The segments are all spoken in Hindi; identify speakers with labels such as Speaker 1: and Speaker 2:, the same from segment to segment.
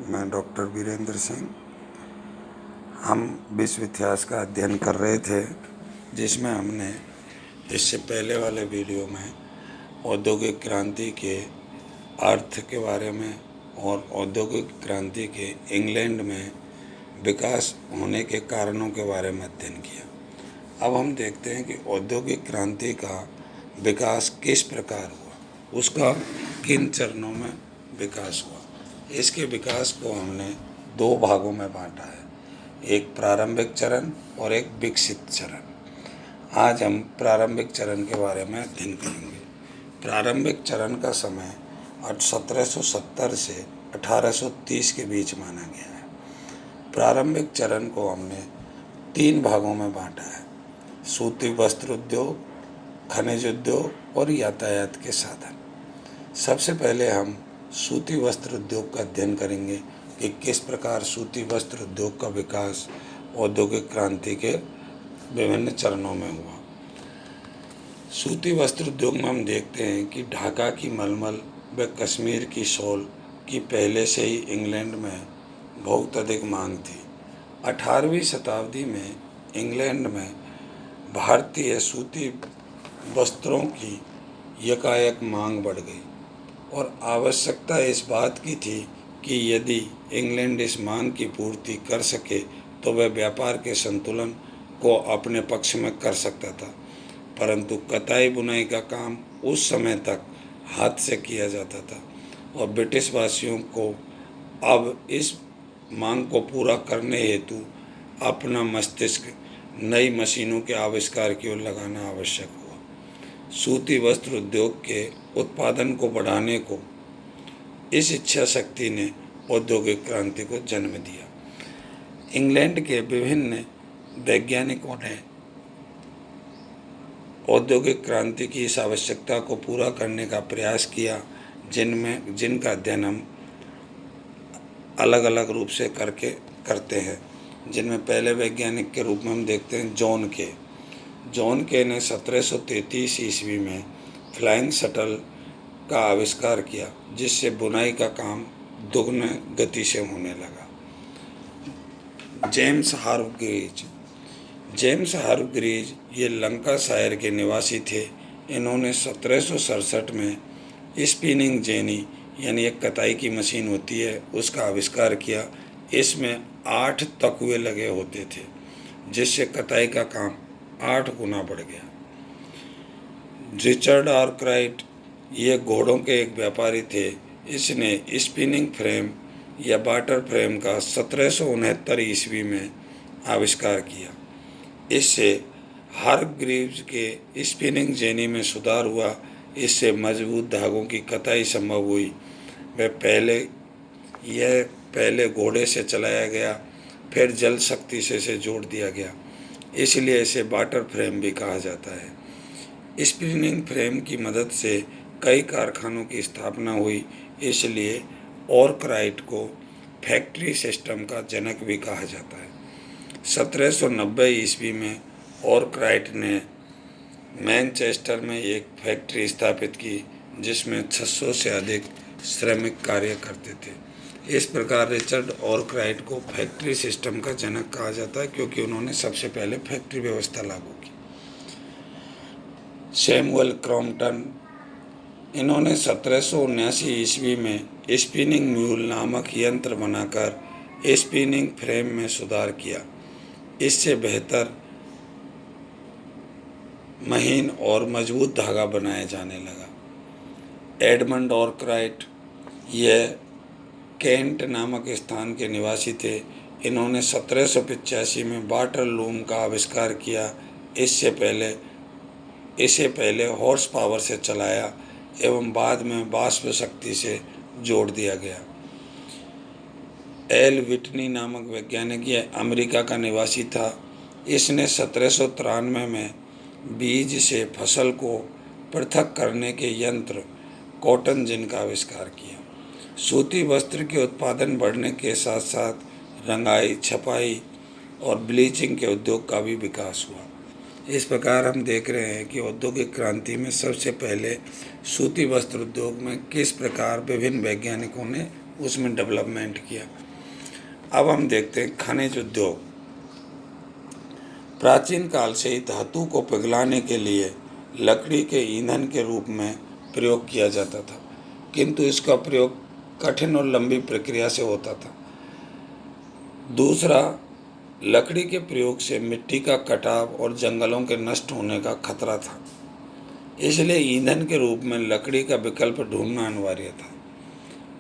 Speaker 1: मैं डॉक्टर वीरेंद्र सिंह। हम विश्व इतिहास का अध्ययन कर रहे थे, जिसमें हमने इससे पहले वाले वीडियो में औद्योगिक क्रांति के अर्थ के बारे में और औद्योगिक क्रांति के इंग्लैंड में विकास होने के कारणों के बारे में अध्ययन किया। अब हम देखते हैं कि औद्योगिक क्रांति का विकास किस प्रकार हुआ, उसका किन चरणों में विकास हुआ। इसके विकास को हमने दो भागों में बांटा है, एक प्रारंभिक चरण और एक विकसित चरण। आज हम प्रारंभिक चरण के बारे में अध्ययन करेंगे। प्रारंभिक चरण का समय 1770 से 1830 के बीच माना गया है। प्रारंभिक चरण को हमने तीन भागों में बांटा है, सूती वस्त्र उद्योग, खनिज उद्योग और यातायात के साधन। सबसे पहले हम सूती वस्त्र उद्योग का अध्ययन करेंगे कि किस प्रकार सूती वस्त्र उद्योग का विकास औद्योगिक क्रांति के विभिन्न चरणों में हुआ। सूती वस्त्र उद्योग में हम देखते हैं कि ढाका की मलमल व कश्मीर की शॉल की पहले से ही इंग्लैंड में बहुत अधिक मांग थी। 18वीं शताब्दी में इंग्लैंड में भारतीय सूती वस्त्रों की यकायक मांग बढ़ गई और आवश्यकता इस बात की थी कि यदि इंग्लैंड इस मांग की पूर्ति कर सके तो वह व्यापार के संतुलन को अपने पक्ष में कर सकता था। परंतु कताई बुनाई का काम उस समय तक हाथ से किया जाता था और ब्रिटिश वासियों को अब इस मांग को पूरा करने हेतु अपना मस्तिष्क नई मशीनों के आविष्कार की ओर लगाना आवश्यक हुआ। सूती वस्त्र उद्योग के उत्पादन को बढ़ाने को इस इच्छा शक्ति ने औद्योगिक क्रांति को जन्म दिया। इंग्लैंड के विभिन्न वैज्ञानिकों ने औद्योगिक क्रांति की इस आवश्यकता को पूरा करने का प्रयास किया, जिनका अध्ययन हम अलग अलग रूप से करते हैं। जिनमें पहले वैज्ञानिक के रूप में हम देखते हैं जॉन के ने 1733 ईस्वी में फ्लाइंग शटल का आविष्कार किया, जिससे बुनाई का काम दुगने गति से होने लगा। जेम्स हार्ग्रीज ये लंकाशायर के निवासी थे। इन्होंने 1767 में स्पिनिंग जेनी यानी एक कताई की मशीन होती है, उसका आविष्कार किया। इसमें 8 तकुए लगे होते थे, जिससे कताई का काम 8 गुना बढ़ गया। रिचर्ड आर्कराइट ये घोड़ों के एक व्यापारी थे। इसने स्पिनिंग फ्रेम या वाटर फ्रेम का 1769 ईस्वी में आविष्कार किया। इससे हार्ग्रीव्स के स्पिनिंग जेनी में सुधार हुआ। इससे मजबूत धागों की कताई संभव हुई। पहले घोड़े से चलाया गया, फिर जल शक्ति से इसे जोड़ दिया गया, इसलिए इसे वाटर फ्रेम भी कहा जाता है। स्पिनिंग फ्रेम की मदद से कई कारखानों की स्थापना हुई, इसलिए आर्कराइट को फैक्ट्री सिस्टम का जनक भी कहा जाता है। 1790 ईस्वी में आर्कराइट ने मैनचेस्टर में एक फैक्ट्री स्थापित की, जिसमें 600 से अधिक श्रमिक कार्य करते थे। इस प्रकार रिचर्ड आर्कराइट को फैक्ट्री सिस्टम का जनक कहा जाता है, क्योंकि उन्होंने सबसे पहले फैक्ट्री व्यवस्था लागू की। सैमुअल क्रॉम्पटन इन्होंने 1779 ईस्वी में स्पिनिंग म्यूल नामक यंत्र बनाकर स्पिनिंग फ्रेम में सुधार किया। इससे बेहतर, महीन और मजबूत धागा बनाया जाने लगा। एडमंड आर्कराइट यह केंट नामक स्थान के निवासी थे। इन्होंने 1785 में वाटर लूम का आविष्कार किया। इसे पहले हॉर्स पावर से चलाया एवं बाद में वाष्प शक्ति से जोड़ दिया गया। एल विटनी नामक वैज्ञानिक यह अमेरिका का निवासी था। इसने 1793 में बीज से फसल को पृथक करने के यंत्र कॉटन जिन का आविष्कार किया। सूती वस्त्र के उत्पादन बढ़ने के साथ साथ रंगाई, छपाई और ब्लीचिंग के उद्योग का भी विकास हुआ। इस प्रकार हम देख रहे हैं कि औद्योगिक क्रांति में सबसे पहले सूती वस्त्र उद्योग में किस प्रकार विभिन्न वैज्ञानिकों ने उसमें डेवलपमेंट किया। अब हम देखते हैं खनिज उद्योग। प्राचीन काल से ही धातु को पिघलाने के लिए लकड़ी के ईंधन के रूप में प्रयोग किया जाता था, किंतु इसका प्रयोग कठिन और लंबी प्रक्रिया से होता था। दूसरा, लकड़ी के प्रयोग से मिट्टी का कटाव और जंगलों के नष्ट होने का खतरा था, इसलिए ईंधन के रूप में लकड़ी का विकल्प ढूंढना अनिवार्य था।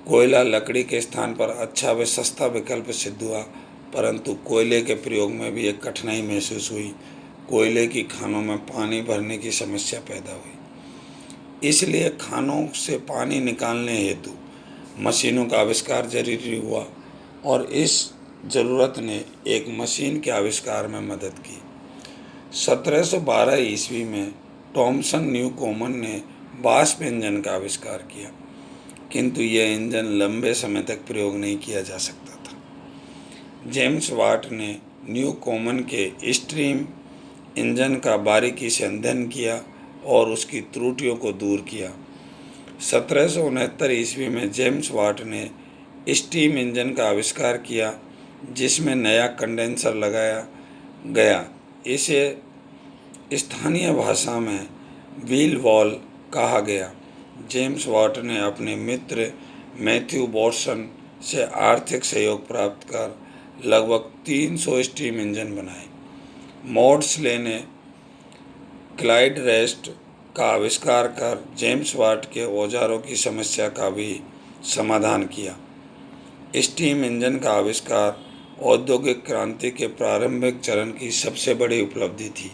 Speaker 1: कोयला लकड़ी के स्थान पर अच्छा व सस्ता विकल्प सिद्ध हुआ, परंतु कोयले के प्रयोग में भी एक कठिनाई महसूस हुई। कोयले की खानों में पानी भरने की समस्या पैदा हुई, इसलिए खानों से पानी निकालने हेतु मशीनों का आविष्कार जरूरी हुआ और इस ज़रूरत ने एक मशीन के आविष्कार में मदद की। 1712 ईस्वी में टॉमसन न्यू कॉमन ने वाष्प इंजन का आविष्कार किया, किंतु यह इंजन लंबे समय तक प्रयोग नहीं किया जा सकता था। जेम्स वाट ने न्यू कॉमन के स्टीम इंजन का बारीकी से अध्ययन किया और उसकी त्रुटियों को दूर किया। 1769 ईस्वी में जेम्स वाट ने स्टीम इंजन का आविष्कार किया, जिसमें नया कंडेंसर लगाया गया। इसे स्थानीय भाषा में व्हील वॉल कहा गया। जेम्स वाट ने अपने मित्र मैथ्यू वॉटसन से आर्थिक सहयोग प्राप्त कर लगभग 300 स्टीम इंजन बनाए। मॉड्सले ने क्लाइड रेस्ट का आविष्कार कर जेम्स वाट के औजारों की समस्या का भी समाधान किया। स्टीम इंजन का आविष्कार औद्योगिक क्रांति के प्रारंभिक चरण की सबसे बड़ी उपलब्धि थी।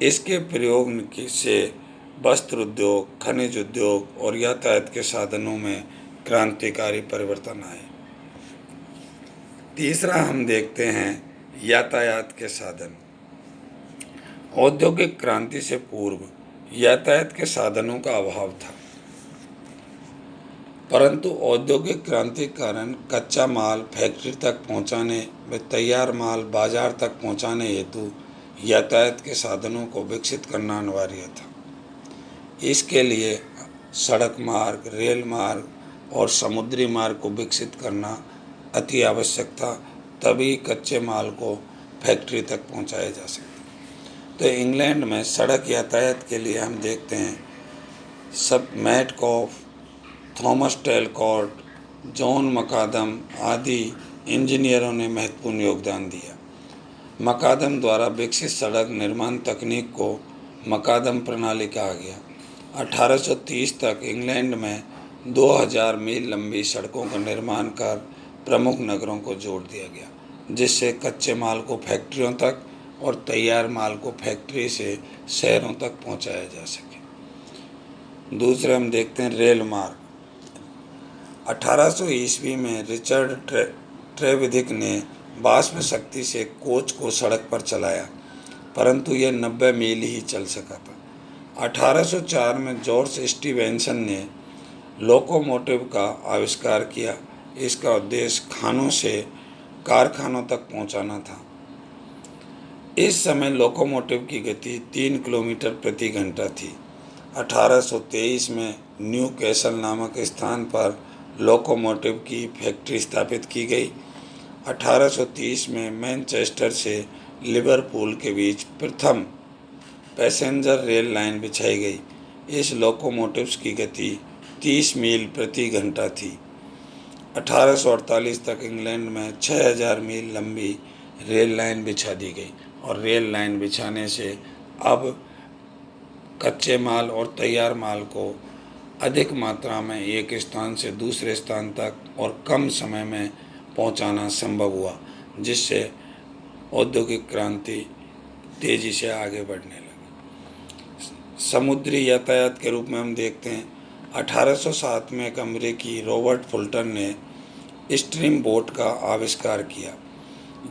Speaker 1: इसके प्रयोग से वस्त्र उद्योग, खनिज उद्योग और यातायात के साधनों में क्रांतिकारी परिवर्तन आए। तीसरा हम देखते हैं यातायात के साधन। औद्योगिक क्रांति से पूर्व यातायात के साधनों का अभाव था, परंतु औद्योगिक क्रांति के कारण कच्चा माल फैक्ट्री तक पहुंचाने व तैयार माल बाजार तक पहुंचाने हेतु यातायात के साधनों को विकसित करना अनिवार्य था। इसके लिए सड़क मार्ग, रेल मार्ग और समुद्री मार्ग को विकसित करना अति आवश्यक था, तभी कच्चे माल को फैक्ट्री तक पहुंचाया जा सकता। तो इंग्लैंड में सड़क यातायात के लिए हम देखते हैं सब मैटकॉफ, थॉमस टेलकॉट, जॉन मकादम आदि इंजीनियरों ने महत्वपूर्ण योगदान दिया। मकादम द्वारा विकसित सड़क निर्माण तकनीक को मकादम प्रणाली कहा गया। 1830 तक इंग्लैंड में 2000 मील लंबी सड़कों का निर्माण कर प्रमुख नगरों को जोड़ दिया गया, जिससे कच्चे माल को फैक्ट्रियों तक और तैयार माल को फैक्ट्री से शहरों तक पहुंचाया जा सके। दूसरे हम देखते हैं रेल मार्ग। 1800 ईस्वी में रिचर्ड ट्रेविधिक ने वाष्प शक्ति से कोच को सड़क पर चलाया, परंतु यह 90 मील ही चल सका था। 1804 में जॉर्ज स्टीवेंसन ने लोकोमोटिव का आविष्कार किया। इसका उद्देश्य खानों से कारखानों तक पहुंचाना था। इस समय लोकोमोटिव की गति 3 किलोमीटर प्रति घंटा थी। 1823 में न्यू कैसल नामक स्थान पर लोकोमोटिव की फैक्ट्री स्थापित की गई। 1830 में मैनचेस्टर से लिवरपूल के बीच प्रथम पैसेंजर रेल लाइन बिछाई गई। इस लोकोमोटिव्स की गति 30 मील प्रति घंटा थी। 1848 तक इंग्लैंड में 6000 मील लंबी रेल लाइन बिछा दी गई और रेल लाइन बिछाने से अब कच्चे माल और तैयार माल को अधिक मात्रा में एक स्थान से दूसरे स्थान तक और कम समय में पहुंचाना संभव हुआ, जिससे औद्योगिक क्रांति तेज़ी से आगे बढ़ने लगी। समुद्री यातायात के रूप में हम देखते हैं 1807 में एक अमेरिकी रॉबर्ट फुल्टन ने स्ट्रीम बोट का आविष्कार किया,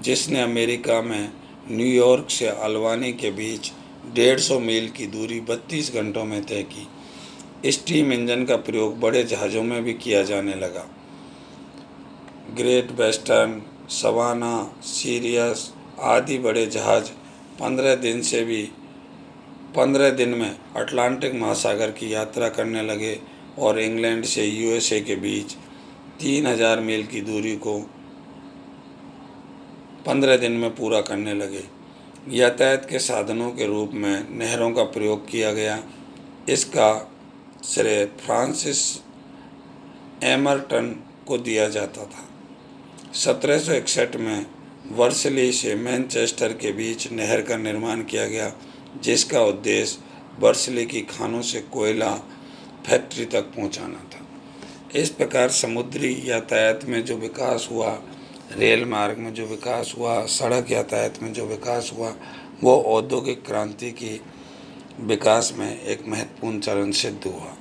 Speaker 1: जिसने अमेरिका में न्यूयॉर्क से अलवानी के बीच 150 मील की दूरी 32 घंटों में तय की। स्टीम इंजन का प्रयोग बड़े जहाज़ों में भी किया जाने लगा। ग्रेट वेस्टर्न, सवाना, सीरियस आदि बड़े जहाज़ 15 दिन में अटलांटिक महासागर की यात्रा करने लगे और इंग्लैंड से यूएसए के बीच 3000 मील की दूरी को 15 दिन में पूरा करने लगे। यातायात के साधनों के रूप में नहरों का प्रयोग किया गया। इसका श्रेय फ्रांसिस एमरटन को दिया जाता था। 1761 में वर्सली से मैनचेस्टर के बीच नहर का निर्माण किया गया, जिसका उद्देश्य वर्सली की खानों से कोयला फैक्ट्री तक पहुंचाना था। इस प्रकार समुद्री यातायात में जो विकास हुआ, रेल मार्ग में जो विकास हुआ, सड़क यातायात में जो विकास हुआ, वो औद्योगिक क्रांति की विकास में एक महत्वपूर्ण चरण सिद्ध हुआ।